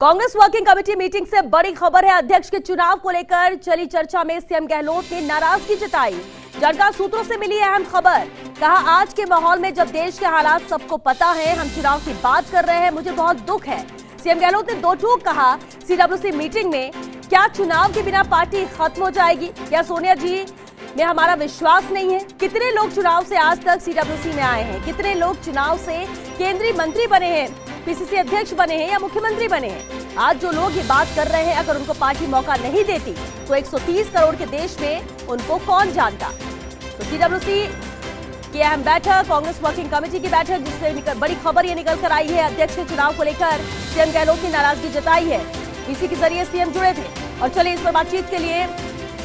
Congress working committee meeting से बड़ी खबर है। अध्यक्ष के चुनाव को लेकर चली चर्चा में सीएम गहलोत ने नाराजगी जताई। जानकार सूत्रों से मिली अहम खबर, कहा आज के माहौल में जब देश के हालात सबको पता है, हम चुनाव की बात कर रहे हैं, मुझे बहुत दुख है। सीएम गहलोत ने दो टूक कहा, सीडब्ल्यूसी मीटिंग में क्या चुनाव के बिना पार्टी खत्म हो जाएगी? क्या सोनिया जी में हमारा विश्वास नहीं है? कितने लोग चुनाव से आज तक सीडब्ल्यूसी में आए हैं? कितने लोग चुनाव से केंद्रीय मंत्री बने हैं, पीसीसी अध्यक्ष बने हैं या मुख्यमंत्री बने हैं? आज जो लोग ये बात कर रहे हैं, अगर उनको पार्टी मौका नहीं देती तो 130 करोड़ के देश में उनको कौन जानता? तो सीडब्ल्यूसी की अहम बैठक, कांग्रेस वर्किंग कमेटी की बैठक, जिससे बड़ी खबर ये निकल कर आई है। अध्यक्ष के चुनाव को लेकर सीएम गहलोत ने नाराजगी जताई है। इसी के जरिए सीएम जुड़े थे। और चलिए इस पर बातचीत के लिए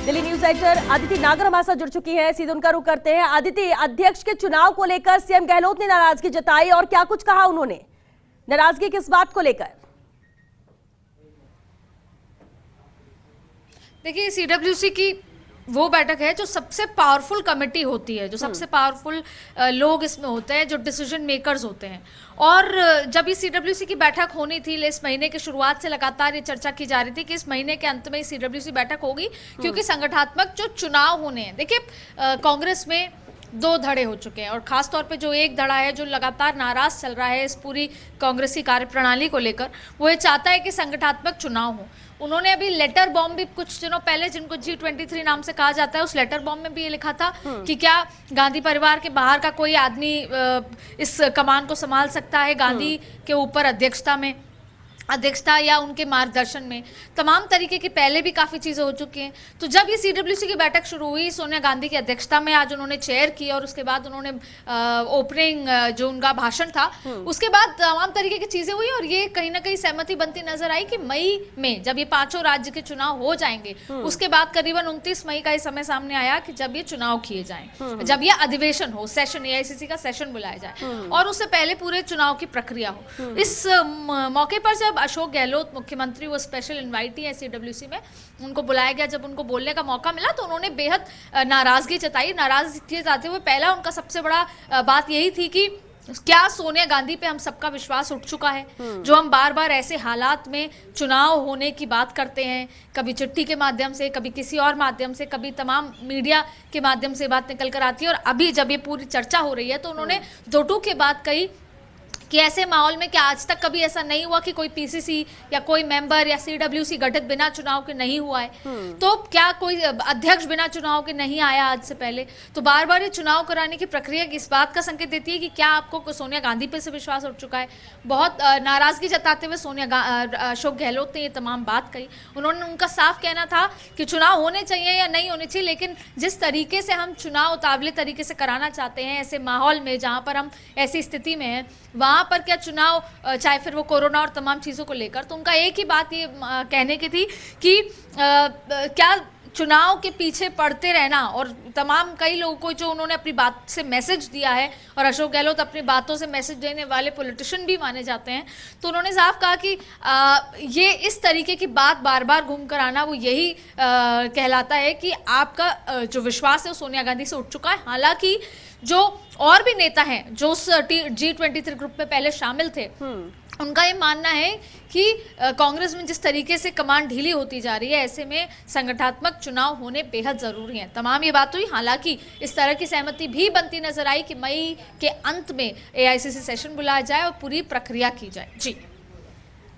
दिल्ली न्यूज एडिटर अदिति नागर हमारे साथ जुड़ चुकी है। सीधे उनका रुख करते हैं। अदिति, अध्यक्ष के चुनाव को लेकर सीएम गहलोत ने नाराजगी जताई और क्या कुछ कहा उन्होंने? नाराजगी किस बात को लेकर? देखिए, सीडब्ल्यूसी की वो बैठक है जो सबसे पावरफुल कमेटी होती है, जो सबसे पावरफुल लोग इसमें होते हैं, जो डिसीजन मेकर्स होते हैं। और जब ये सीडब्ल्यूसी की बैठक होनी थी, इस महीने की शुरुआत से लगातार ये चर्चा की जा रही थी कि इस महीने के अंत में सीडब्ल्यूसी बैठक होगी, क्योंकि संगठनात्मक जो चुनाव होने हैं। देखिए, कांग्रेस में दो धड़े हो चुके हैं और खास तौर पे जो एक धड़ा है जो लगातार नाराज चल रहा है इस पूरी कांग्रेस की कार्यप्रणाली को लेकर, वो ये चाहता है कि संगठनात्मक चुनाव हो। उन्होंने अभी लेटर बॉम्ब भी कुछ दिनों पहले, जिनको G23 नाम से कहा जाता है, उस लेटर बॉम्ब में भी ये लिखा था कि क्या गांधी परिवार के बाहर का कोई आदमी इस कमान को संभाल सकता है, गांधी के ऊपर अध्यक्षता या उनके मार्गदर्शन में। तमाम तरीके की पहले भी काफ़ी चीज़ें हो चुकी हैं। तो जब ये सीडब्ल्यूसी की बैठक शुरू हुई, सोनिया गांधी की अध्यक्षता में, आज उन्होंने चेयर की और उसके बाद उन्होंने ओपनिंग जो उनका भाषण था, उसके बाद तमाम तरीके की चीज़ें हुई और ये कहीं ना कहीं सहमति बनती नजर आई कि मई में जब ये पांचों राज्य के चुनाव हो जाएंगे, उसके बाद करीबन 29 मई का ये समय सामने आया कि जब ये चुनाव किए जाएं, जब ये अधिवेशन हो, सेशन, AICC का सेशन बुलाया जाए और उससे पहले पूरे चुनाव की प्रक्रिया हो। इस मौके पर जब अशोक गहलोत मुख्यमंत्री, वो स्पेशल इनवाइटी है सीडब्ल्यूसी में, उनको बुलाया गया, जब उनको बोलने का मौका मिला तो उन्होंने बेहद नाराजगी जताई। नाराजगी जताते हुए पहला उनका सबसे बड़ा बात यही थी कि क्या सोनिया गांधी पे हम सबका विश्वास उठ चुका है? जो हम बार बार ऐसे हालात में चुनाव होने की बात करते हैं, कभी चिट्ठी के माध्यम से, कभी किसी और माध्यम से, कभी तमाम मीडिया के माध्यम से बात निकल कर आती है, और अभी जब ये पूरी चर्चा हो रही है तो उन्होंने दो टूक की बात कही कि ऐसे माहौल में क्या आज तक कभी ऐसा नहीं हुआ कि कोई पीसीसी या कोई मेंबर या सीडब्ल्यूसी गठित बिना चुनाव के नहीं हुआ है? तो क्या कोई अध्यक्ष बिना चुनाव के नहीं आया आज से पहले? तो बार बार ये चुनाव कराने की प्रक्रिया इस बात का संकेत देती है कि क्या आपको सोनिया गांधी पे से विश्वास उठ चुका है? बहुत नाराजगी जताते हुए अशोक गहलोत ने ये तमाम बात कही। उनका साफ कहना था कि चुनाव होने चाहिए या नहीं होने चाहिए, लेकिन जिस तरीके से हम चुनाव उतावले तरीके से कराना चाहते हैं, ऐसे माहौल में जहाँ पर हम ऐसी स्थिति में हैं, वहाँ पर क्या चुनाव, चाहे फिर वो कोरोना और तमाम चीज़ों को लेकर, तो उनका एक ही बात ये कहने की थी कि क्या चुनाव के पीछे पड़ते रहना, और तमाम कई लोगों को जो उन्होंने अपनी बात से मैसेज दिया है, और अशोक गहलोत अपनी बातों से मैसेज देने वाले पॉलिटिशियन भी माने जाते हैं, तो उन्होंने साफ कहा कि ये इस तरीके की बात बार बार घूम कर आना, वो यही कहलाता है कि आपका जो विश्वास है वो सोनिया गांधी से उठ चुका है। हालांकि जो और भी नेता हैं जो उस G23 ग्रुप में पहले शामिल थे, उनका ये मानना है कि कांग्रेस में जिस तरीके से कमान ढीली होती जा रही है, ऐसे में संगठनात्मक चुनाव होने बेहद जरूरी हैं। तमाम ये बात हुई। हालांकि इस तरह की सहमति भी बनती नजर आई कि मई के अंत में AICC सेशन बुलाया जाए और पूरी प्रक्रिया की जाए। जी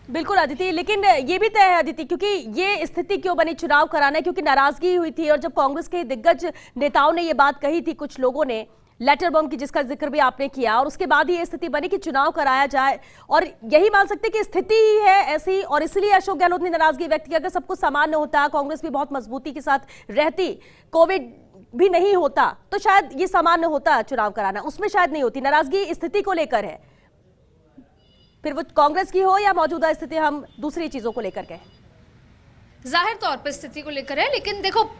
बिल्कुल अदिति, लेकिन ये भी तय है अदिति, क्योंकि ये स्थिति क्यों बनी चुनाव कराना, क्योंकि नाराजगी हुई थी और जब कांग्रेस के दिग्गज नेताओं ने ये बात कही थी, कुछ लोगों ने, लेटर बॉम्ब की जिसका जिक्र भी आपने किया, और उसके बाद ही ये स्थिति बनी कि चुनाव कराया जाए, और यही मान सकते कि स्थिति ही है ऐसी, और इसलिए अशोक गहलोत ने नाराजगी व्यक्त की। अगर सब कुछ सामान्य होता, कांग्रेस भी बहुत मजबूती के साथ रहती, कोविड भी नहीं होता, तो शायद ये सामान्य होता चुनाव कराना, उसमें शायद नहीं होती। नाराजगी स्थिति को लेकर है, फिर वो कांग्रेस की हो या मौजूदा स्थिति, हम दूसरी चीजों को लेकर कहें। जाहिर तौर पर स्थिति को लेकर है, लेकिन देखो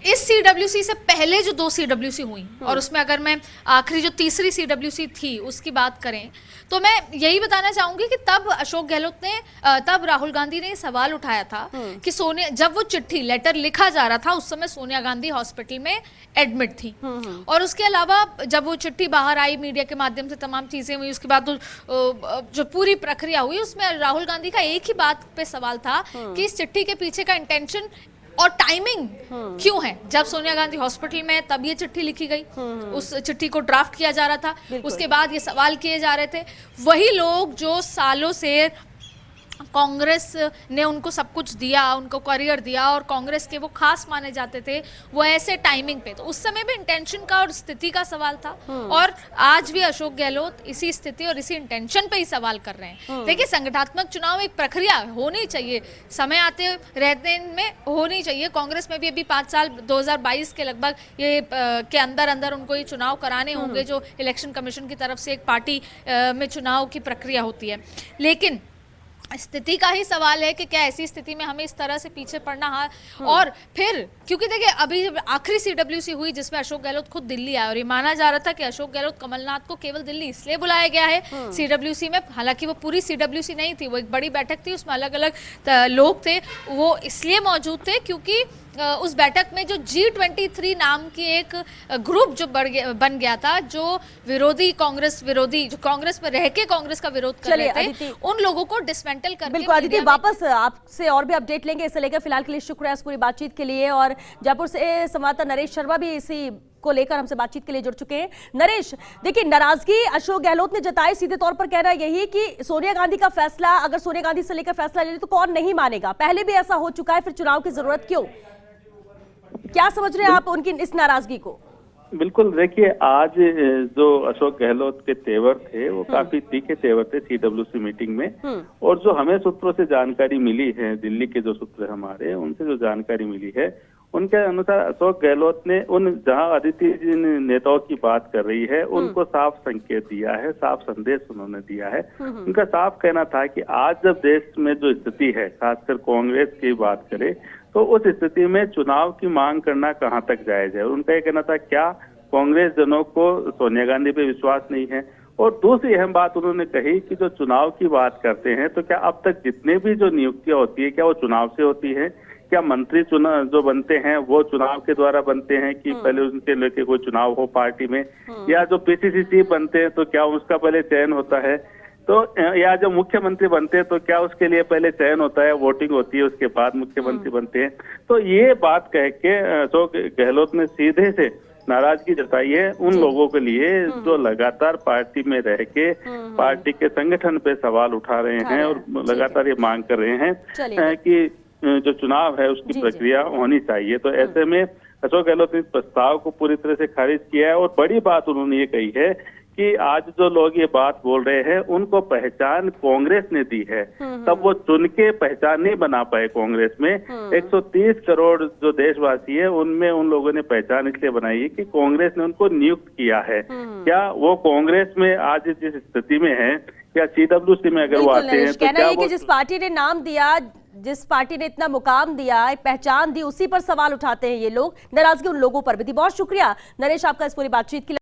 इस सीडब्ल्यूसी से पहले जो 2 सीडब्ल्यूसी हुई और उसमें अगर मैं आखिरी जो तीसरी सीडब्ल्यूसी थी उसकी बात करें तो मैं यही बताना चाहूंगी कि तब अशोक गहलोत ने तब राहुल गांधी ने ये सवाल उठाया था कि सोनिया, जब वो चिट्ठी लेटर लिखा जा रहा था उस समय सोनिया गांधी हॉस्पिटल में एडमिट थी और उसके अलावा जब वो चिट्ठी बाहर आई मीडिया के माध्यम से तमाम चीजें हुई उसके बाद जो पूरी प्रक्रिया हुई उसमें राहुल गांधी का एक ही बात पे सवाल था कि इस चिट्ठी के पीछे का इंटेंशन और टाइमिंग क्यों है। जब सोनिया गांधी हॉस्पिटल में तब ये चिट्ठी लिखी गई, उस चिट्ठी को ड्राफ्ट किया जा रहा था, उसके बाद ये सवाल किए जा रहे थे। वही लोग जो सालों से कांग्रेस ने उनको सब कुछ दिया, उनको करियर दिया और कांग्रेस के वो खास माने जाते थे, वो ऐसे टाइमिंग पे, तो उस समय भी इंटेंशन का और स्थिति का सवाल था और आज भी अशोक गहलोत इसी स्थिति और इसी इंटेंशन पे ही सवाल कर रहे हैं। देखिए, संगठनात्मक चुनाव एक प्रक्रिया होनी चाहिए, समय आते रहते में होनी चाहिए। कांग्रेस में भी अभी 5 साल 2022 के लगभग ये के अंदर अंदर उनको ये चुनाव कराने होंगे जो इलेक्शन कमीशन की तरफ से एक पार्टी में चुनाव की प्रक्रिया होती है। लेकिन स्थिति का ही सवाल है कि क्या ऐसी स्थिति में हमें इस तरह से पीछे पड़ना है। और फिर क्योंकि देखिए अभी जब आखिरी सीडब्ल्यूसी हुई जिसमें अशोक गहलोत खुद दिल्ली आए और ये माना जा रहा था कि अशोक गहलोत कमलनाथ को केवल दिल्ली इसलिए बुलाया गया है सीडब्ल्यूसी में, हालांकि वो पूरी सीडब्ल्यूसी नहीं थी, वो एक बड़ी बैठक थी, उसमें अलग अलग लोग थे, वो इसलिए मौजूद थे क्योंकि उस बैठक में जो G23 नाम की एक ग्रुप जो बन गया था, जो विरोधी कांग्रेस विरोधी, जो कांग्रेस में रह के कांग्रेस का विरोध कर रहे थे, उन लोगों को डिसमेंटल करके। बिल्कुल अदिति, वापस आपसे और भी अपडेट लेंगे, इसे लेकर फिलहाल के लिए शुक्रिया इस पूरी बातचीत के लिए। और जयपुर से संवाददाता नरेश शर्मा भी इसी को लेकर हमसे बातचीत के लिए जुड़ चुके हैं। नरेश, देखिए, नाराजगी अशोक गहलोत ने जताई, सीधे तौर पर कहना यही कि सोनिया गांधी का फैसला, अगर सोनिया गांधी से लेकर फैसला ले ले तो कौन नहीं मानेगा, पहले भी ऐसा हो चुका है, फिर चुनाव की जरूरत क्यों? क्या समझ रहे हैं आप उनकी इस नाराजगी को? बिल्कुल, देखिए, आज जो अशोक गहलोत के तेवर थे वो काफी तीखे तेवर थे सीडब्ल्यूसी मीटिंग में। और जो हमें सूत्रों से जानकारी मिली है, दिल्ली के जो सूत्र हमारे, उनसे जो जानकारी मिली है उनके अनुसार अशोक गहलोत ने उन, जहां अदिति जिन नेताओं की बात कर रही है, उनको साफ संकेत दिया है, साफ संदेश उन्होंने दिया है। उनका साफ कहना था कि आज जब देश में जो स्थिति है, खासकर कांग्रेस की बात करें तो उस स्थिति में चुनाव की मांग करना कहां तक जायज है। उनका ये कहना था, क्या कांग्रेस जनों को सोनिया गांधी पे विश्वास नहीं है? और दूसरी अहम बात उन्होंने कही कि जो चुनाव की बात करते हैं तो क्या अब तक जितने भी जो नियुक्तियां होती है क्या वो चुनाव से होती है? क्या मंत्री चुनाव जो बनते हैं वो चुनाव के द्वारा बनते हैं कि पहले उनके लेके कोई चुनाव हो पार्टी में? या जो पीसीसी चीफ बनते हैं तो क्या उसका पहले चयन होता है? तो या जो मुख्यमंत्री बनते हैं तो क्या उसके लिए पहले चयन होता है, वोटिंग होती है, उसके बाद मुख्यमंत्री बनते हैं? तो ये बात कह के अशोक गहलोत ने सीधे से नाराजगी जताई है उन लोगों के लिए जो लगातार पार्टी में रह के पार्टी के संगठन पे सवाल उठा रहे हैं और लगातार ये मांग कर रहे हैं कि जो चुनाव है उसकी प्रक्रिया होनी चाहिए। तो ऐसे में अशोक गहलोत ने इस प्रस्ताव को पूरी तरह से खारिज किया है। और बड़ी बात उन्होंने ये कही है कि आज जो लोग ये बात बोल रहे हैं उनको पहचान कांग्रेस ने दी है, तब वो चुन के पहचान नहीं बना पाए कांग्रेस में। 130 करोड़ जो देशवासी है उनमें उन लोगों ने पहचान इसलिए बनाई है कि कांग्रेस ने उनको नियुक्त किया है। क्या वो कांग्रेस में आज जिस स्थिति में है, क्या सीडब्ल्यूसी में अगर वो आते हैं तो क्या वो, जिस पार्टी ने नाम दिया, जिस पार्टी ने इतना मुकाम दिया, एक पहचान दी, उसी पर सवाल उठाते हैं ये लोग, नाराजगी उन लोगों पर भी थी। बहुत शुक्रिया नरेश आपका इस पूरी बातचीत के लिए।